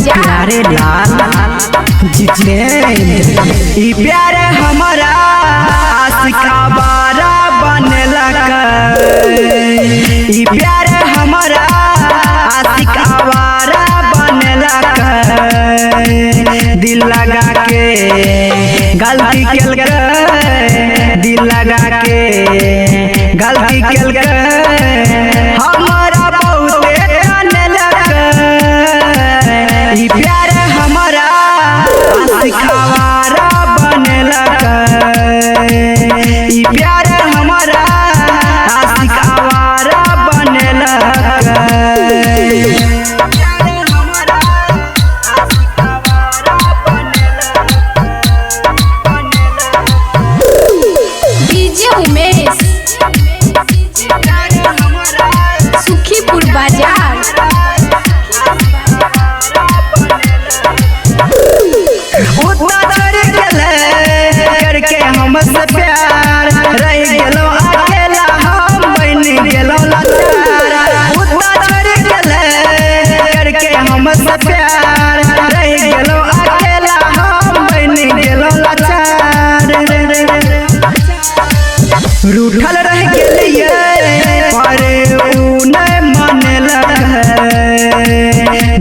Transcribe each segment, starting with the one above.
प्यारे लाल जितेंद्र ई प्यारे हमारा आशिकावारा बनलक ई प्यारे हमारा आशिकावारा बनलक दिल लगा के गलती केलक दिल लगा के गलती केलक हमारा बहुते जानलक ई प्यारे हमारा आशिकावारा बनलक ई प्यारे हमारा आशिकावारा बनलक डीजे उमेश सुखीपुर बाजार उतना छोड़ गेले करके हमसे प्यार रह गेलो अकेला हम बन गेलो लाचार उतना छोड़ गेले करके हमसे प्यार रह गेलो अकेला हम बन गेलो लाचार रूठल रह गेलिए पर ऊ नहीं मानलक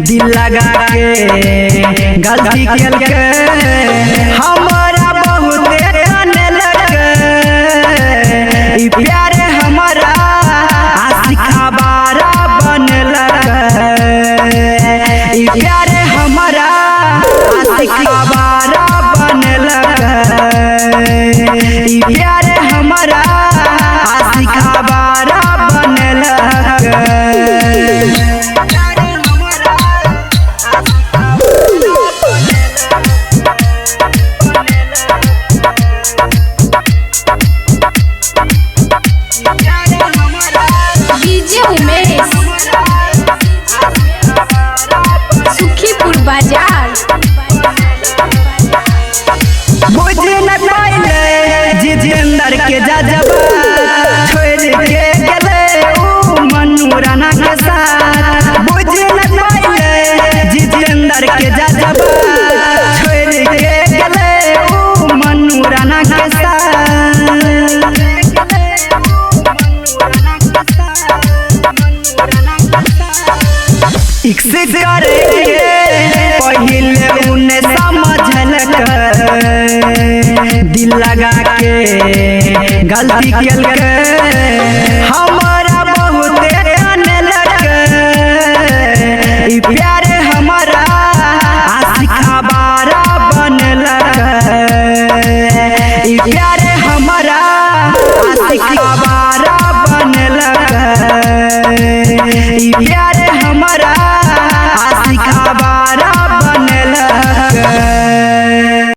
दिल लगा के गलती केलक हमारा बहुते जानलक ई प्यारे हमारा आशिकावारा बनलक ई प्यारे हमारा आशिकावारा बनलक ई प्यारे हमारा आशिकावारा बनलक डीजे उमेश सुखीपुर बाजार बुझ न पाइले जितेंद्र के जजबा छोड़ के गेले ऊ मन्नू राणा के साथ बुझ न पाइले जितेंद्र के जजबा छोड़ के गेले ऊ मन्नू राणा के साथ इक्सिट करेंगे पहले उन्हें समझलक दिल लगा के गलती केलक हम